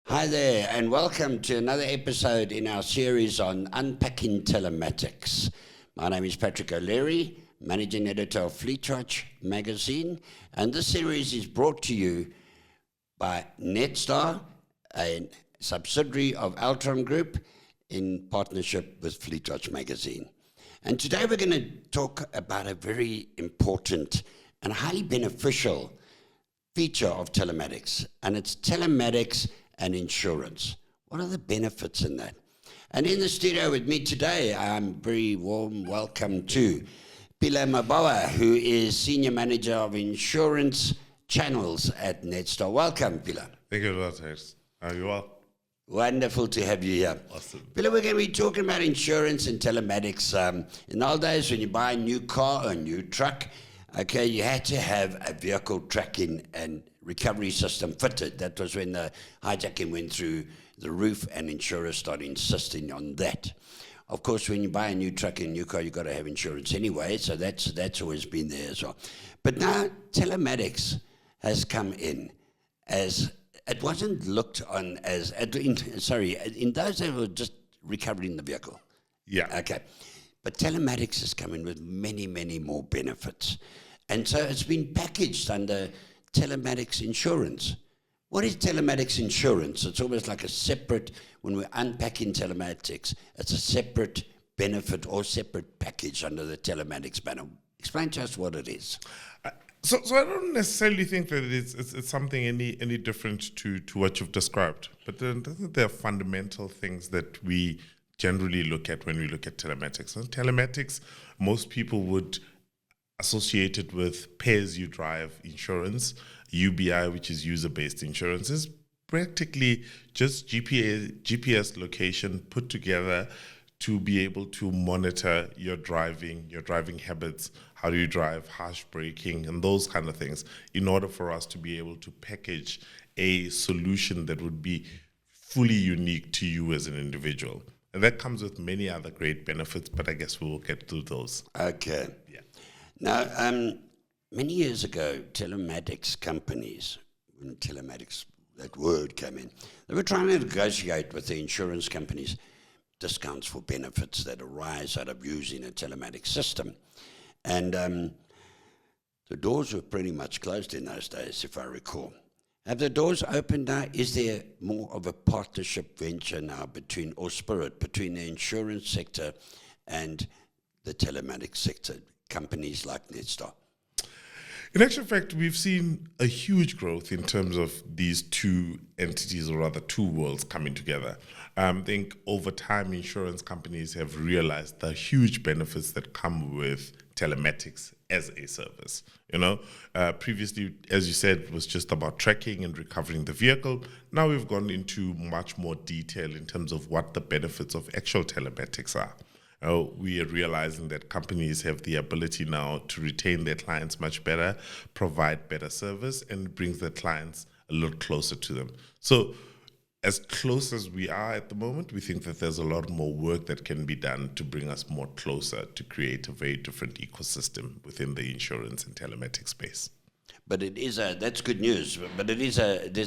Hi there, and welcome to another episode in our series on unpacking telematics. My name is Patrick O'Leary, Managing Editor of Fleetwatch magazine, and this series is brought to you by Netstar, a subsidiary of Altron Group, in partnership with Fleetwatch magazine. And today we're going to talk about a very important and highly beneficial feature of telematics, and it's telematics and insurance. What are the benefits in that? And in the studio with me today, I'm very warm welcome to Pila Mabawa, who is Senior Manager of Insurance Channels at Netstar. Welcome, Pila. Thank you a lot, Harris. How are you all? Wonderful to have you here. Awesome. Pila, we're going to be talking about insurance and telematics. In the old days, when you buy a new car or a new truck, okay, you had to have a vehicle tracking and recovery system fitted. That was when the hijacking went through the roof and insurers started insisting on that. Of course, when you buy a new truck and a new car, you've got to have insurance anyway, so that's always been there as well. But now telematics has come in as, it wasn't looked on as, in those days it was just recovering the vehicle. Yeah. Okay. But telematics has come in with many, many more benefits. And so it's been packaged under telematics insurance. What is telematics insurance? It's almost like a separate, when we're unpacking telematics, it's a separate benefit or separate package under the telematics banner. Explain to us what it is. So I don't necessarily think that it's something any different to what you've described. But there are fundamental things that we generally look at when we look at telematics. And telematics, most people would associate it with pay-as-you-drive insurance. UBI, which is user-based insurance, is practically just GPS location put together to be able to monitor your driving habits, how do you drive, harsh braking, and those kind of things, in order for us to be able to package a solution that would be fully unique to you as an individual. And that comes with many other great benefits, but I guess we will get through those. Okay. Yeah. Now, many years ago, telematics companies, when telematics, that word came in, they were trying to negotiate with the insurance companies discounts for benefits that arise out of using a telematics system. And the doors were pretty much closed in those days, if I recall. Have the doors opened now? Is there more of a partnership venture now between the insurance sector and the telematics sector, companies like Netstar? In actual fact, we've seen a huge growth in terms of these two entities, or rather two worlds coming together. I think over time, insurance companies have realized the huge benefits that come with telematics as a service. Previously, as you said, it was just about tracking and recovering the vehicle. Now we've gone into much more detail in terms of what the benefits of actual telematics are. We are realizing that companies have the ability now to retain their clients much better, provide better service, and brings their clients a little closer to them. So as close as we are at the moment, we think that there's a lot more work that can be done to bring us more closer to create a very different ecosystem within the insurance and telematics space. But that's good news, but there's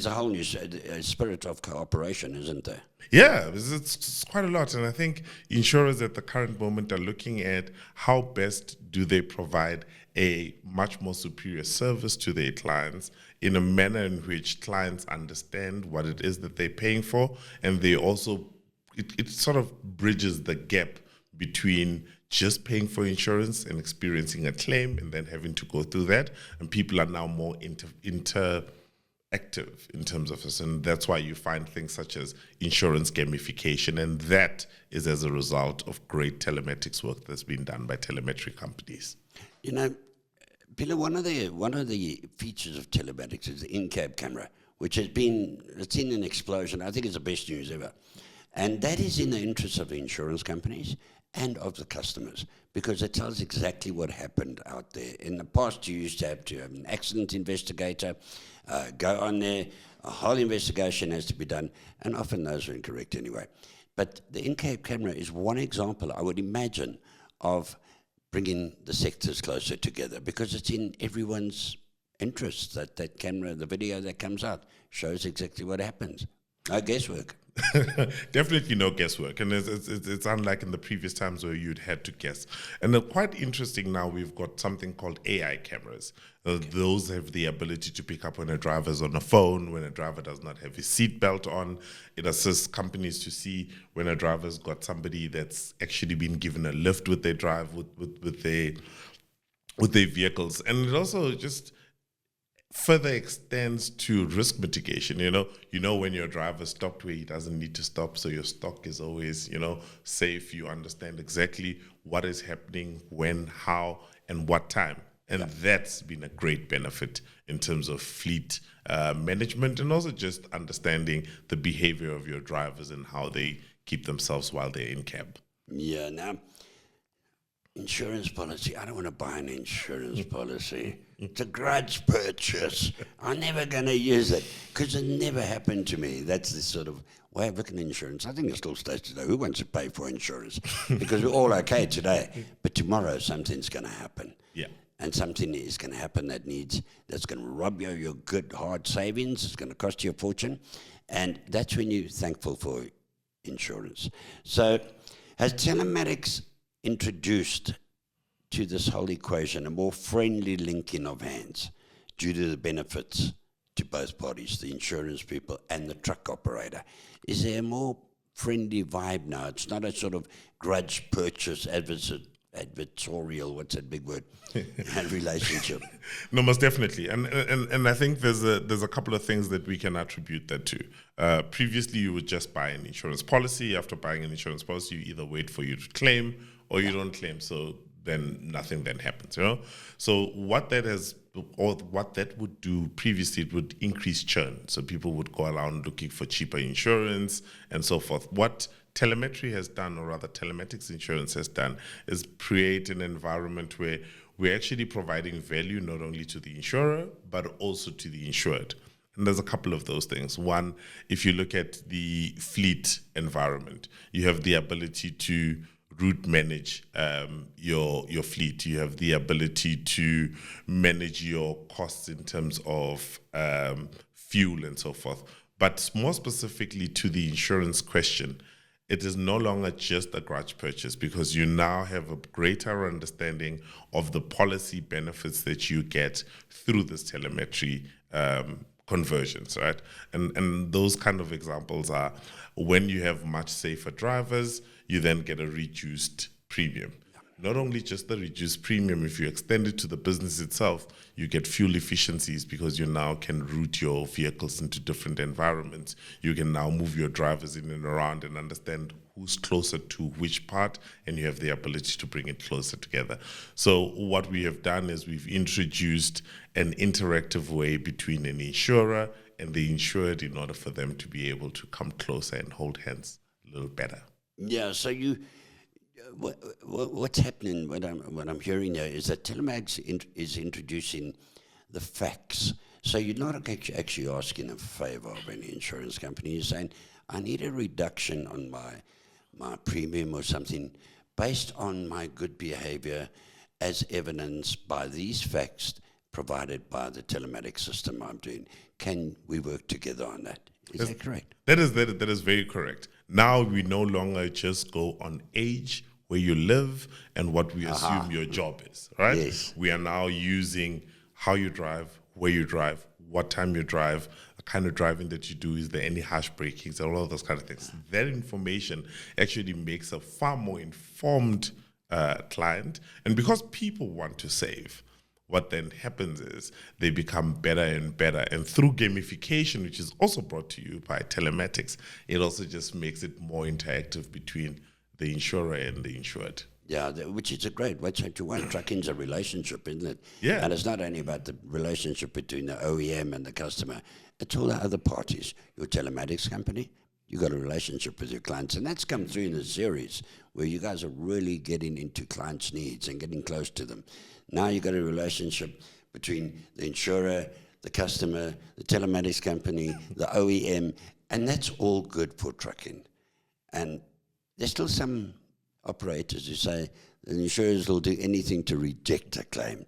a whole new spirit of cooperation, isn't there? Yeah, it's quite a lot. And I think insurers at the current moment are looking at how best do they provide a much more superior service to their clients in a manner in which clients understand what it is that they're paying for. And they also, it sort of bridges the gap between just paying for insurance and experiencing a claim and then having to go through that. And people are now more interactive in terms of this. And that's why you find things such as insurance gamification. And that is as a result of great telematics work that's been done by telemetry companies. Pila, one of the features of telematics is the in-cab camera, which it's seen an explosion. I think it's the best news ever. And that is in the interest of the insurance companies and of the customers, because it tells exactly what happened out there. In the past, you used to have an accident investigator go on there, a whole investigation has to be done, and often those are incorrect anyway. But the in-cab camera is one example, I would imagine, of bringing the sectors closer together, because it's in everyone's interest that camera, the video that comes out, shows exactly what happens. Guesswork. Definitely no guesswork, and it's unlike in the previous times where you'd had to guess. And quite interesting now, we've got something called AI cameras. Those have the ability to pick up when a driver's on a phone, when a driver does not have his seatbelt on. It assists companies to see when a driver's got somebody that's actually been given a lift with their drive, with their vehicles. And it also just further extends to risk mitigation. You know when your driver stopped where he doesn't need to stop, so your stock is always, safe. You understand exactly what is happening, when, how, and what time. And that's been a great benefit in terms of fleet management, and also just understanding the behavior of your drivers and how they keep themselves while they're in cab. Yeah, now, insurance policy. I don't want to buy an insurance policy. It's a grudge purchase. I'm never going to use it because it never happened to me. That's the sort of way of looking at insurance. I think it still stays today. Who wants to pay for insurance? Because we're all okay today, but tomorrow something's going to happen. Yeah. And something is going to happen that's going to rob you of your good hard savings. It's going to cost you a fortune, and that's when you're thankful for insurance. So, has telematics introduced to this whole equation a more friendly linking of hands due to the benefits to both parties, the insurance people and the truck operator? Is there a more friendly vibe now? It's not a sort of grudge purchase, adversarial, what's that big word, relationship. No, most definitely, and I think there's a couple of things that we can attribute that to. Previously, you would just buy an insurance policy. After buying an insurance policy, you either wait for you to claim or you don't claim. So then nothing then happens. So what that would do previously, it would increase churn. So people would go around looking for cheaper insurance and so forth. What telemetry has done, or rather telematics insurance has done, is create an environment where we're actually providing value not only to the insurer, but also to the insured. And there's a couple of those things. One, if you look at the fleet environment, you have the ability to route manage your fleet. You have the ability to manage your costs in terms of fuel and so forth. But more specifically to the insurance question, it is no longer just a grudge purchase, because you now have a greater understanding of the policy benefits that you get through this telemetry conversions, right? And those kind of examples are when you have much safer drivers, you then get a reduced premium. Not only just the reduced premium, if you extend it to the business itself, you get fuel efficiencies because you now can route your vehicles into different environments. You can now move your drivers in and around and understand who's closer to which part, and you have the ability to bring it closer together. So what we have done is we've introduced an interactive way between an insurer and the insured in order for them to be able to come closer and hold hands a little better. Yeah, so what's happening, what I'm hearing here is that telematics is introducing the facts. So you're not actually asking a favor of any insurance company. You're saying, I need a reduction on my premium or something based on my good behavior as evidenced by these facts provided by the telematic system I'm doing. Can we work together on that? Is that correct? That is very correct. Now we no longer just go on age, where you live, and what we assume your job is, right? Yes. We are now using how you drive, where you drive, what time you drive, the kind of driving that you do, is there any harsh brakings, all of those kind of things. That information actually makes a far more informed client. And because people want to save, what then happens is they become better and better. And through gamification, which is also brought to you by telematics, it also just makes it more interactive between the insurer and the insured. Yeah, which is a great way to want. Trucking's a relationship, isn't it? Yeah. And it's not only about the relationship between the OEM and the customer. It's all the other parties. Your telematics company, you got a relationship with your clients. And that's come through in the series where you guys are really getting into clients' needs and getting close to them. Now you got a relationship between the insurer, the customer, the telematics company, the OEM, and that's all good for trucking. And there's still some operators who say the insurers will do anything to reject a claim.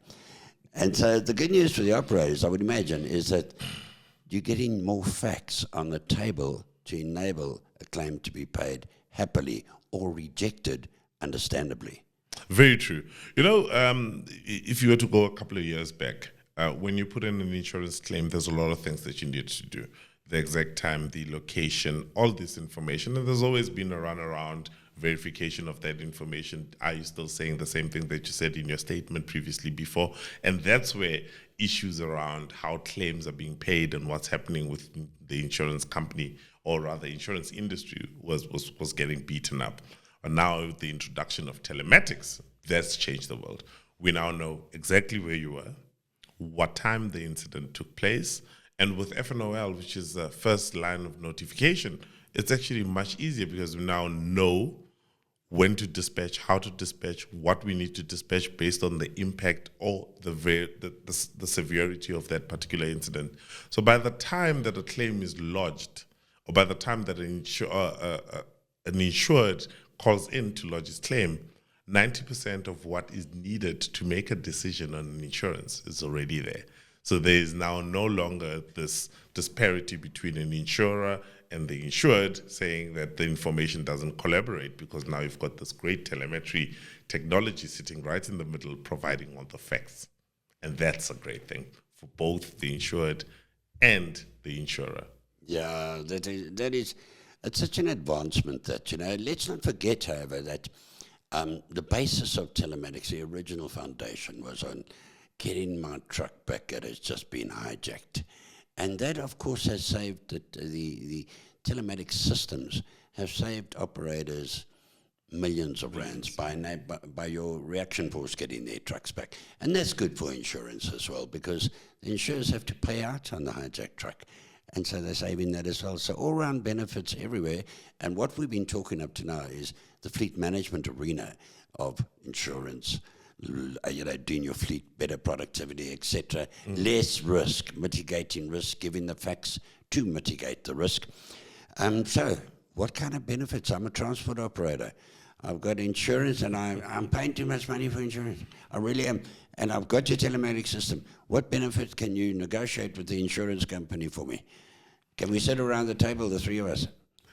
And so the good news for the operators, I would imagine, is that you're getting more facts on the table to enable a claim to be paid happily or rejected understandably. Very true. If you were to go a couple of years back, when you put in an insurance claim, there's a lot of things that you need to do. The exact time, the location, all this information. And there's always been a runaround verification of that information. Are you still saying the same thing that you said in your statement previously before? And that's where issues around how claims are being paid and what's happening with the insurance company, or rather insurance industry, was getting beaten up. And now with the introduction of telematics, that's changed the world. We now know exactly where you were, what time the incident took place, and with FNOL, which is the first line of notification, it's actually much easier because we now know when to dispatch, how to dispatch, what we need to dispatch based on the impact or the severity of that particular incident. So by the time that a claim is lodged, or by the time that an insured calls in to lodge his claim, 90% of what is needed to make a decision on an insurance is already there. So there is now no longer this disparity between an insurer and the insured saying that the information doesn't collaborate, because now you've got this great telemetry technology sitting right in the middle providing all the facts. And that's a great thing for both the insured and the insurer. Yeah, that is it's such an advancement that, let's not forget, however, that the basis of telematics, the original foundation, was on getting my truck back that has just been hijacked. And that, of course, has saved the telematics systems have saved operators millions of rands by your reaction force getting their trucks back. And that's good for insurance as well, because the insurers have to pay out on the hijacked truck. And so they're saving that as well. So all-round benefits everywhere. And what we've been talking up to now is the fleet management arena of insurance, doing your fleet, better productivity, etc. Less risk, mitigating risk, giving the facts to mitigate the risk. So what kind of benefits? I'm a transport operator. I've got insurance and I'm paying too much money for insurance. I really am. And I've got your telematic system. What benefits can you negotiate with the insurance company for me? Can we sit around the table, the three of us?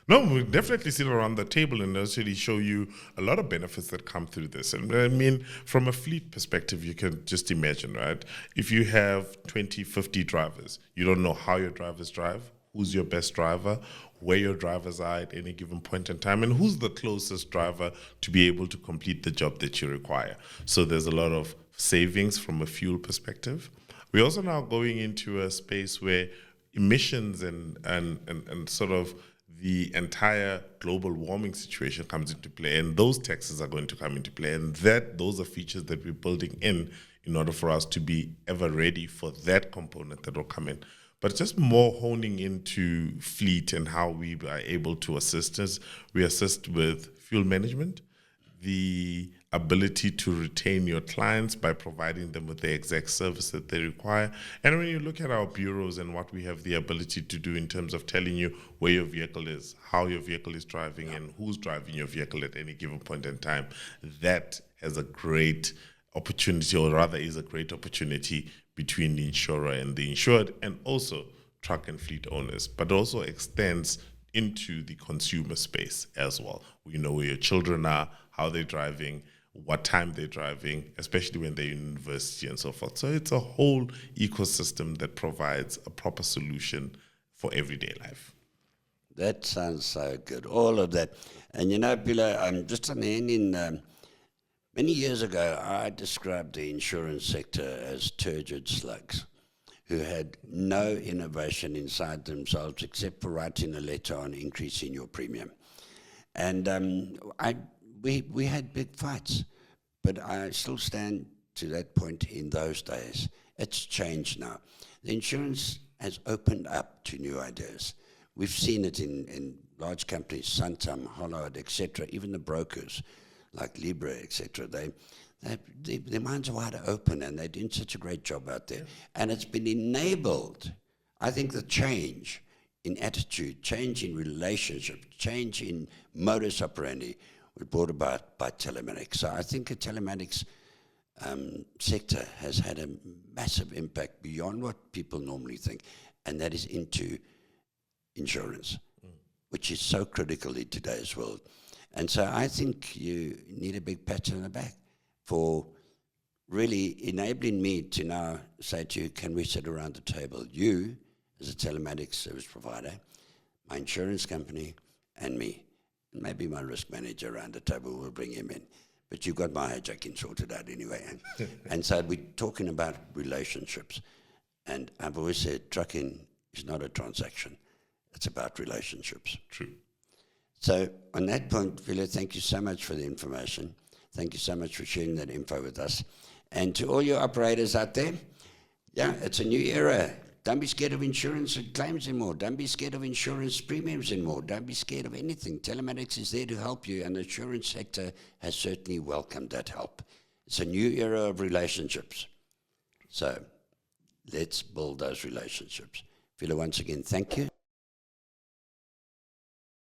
No, we'll definitely sit around the table and actually show you a lot of benefits that come through this. And I mean, from a fleet perspective, you can just imagine, right? If you have 20, 50 drivers, you don't know how your drivers drive, who's your best driver, where your drivers are at any given point in time, and who's the closest driver to be able to complete the job that you require. So there's a lot of savings from a fuel perspective. We're also now going into a space where emissions and sort of the entire global warming situation comes into play, and those taxes are going to come into play, and those are features that we're building in order for us to be ever ready for that component that will come in. But just more honing into fleet and how we are able to assist us. We assist with fuel management, the ability to retain your clients by providing them with the exact service that they require. And when you look at our bureaus and what we have the ability to do in terms of telling you where your vehicle is, how your vehicle is driving, and who's driving your vehicle at any given point in time, that has a great opportunity, or rather is a great opportunity between the insurer and the insured, and also truck and fleet owners, but also extends into the consumer space as well. We know where your children are, how they're driving, what time they're driving, especially when they're in university and so forth. So it's a whole ecosystem that provides a proper solution for everyday life. That sounds so good, all of that. And Bilo, just on the ending, many years ago, I described the insurance sector as turgid slugs who had no innovation inside themselves except for writing a letter on increasing your premium. And we had big fights, but I still stand to that point in those days. It's changed now. The insurance has opened up to new ideas. We've seen it in large companies, Santam, Hollard, etc., even the brokers like Libra, etc. Their minds are wide open, and they're doing such a great job out there. And it's been enabled, I think, the change in attitude, change in relationship, change in modus operandi was brought about by telematics. So I think the telematics sector has had a massive impact beyond what people normally think, and that is into insurance. which is so critical in today's world. And so I think you need a big pat on the back for really enabling me to now say to you, can we sit around the table? You, as a telematics service provider, my insurance company, and me. And maybe my risk manager around the table will bring him in. But you've got my age, I can sort it out anyway. And so we're talking about relationships. And I've always said trucking is not a transaction. It's about relationships. True. So on that point, Vila, thank you so much for the information. Thank you so much for sharing that info with us. And to all your operators out there, yeah, it's a new era. Don't be scared of insurance and claims anymore. Don't be scared of insurance premiums anymore. Don't be scared of anything. Telematics is there to help you, and the insurance sector has certainly welcomed that help. It's a new era of relationships. So let's build those relationships. Vila, once again, thank you.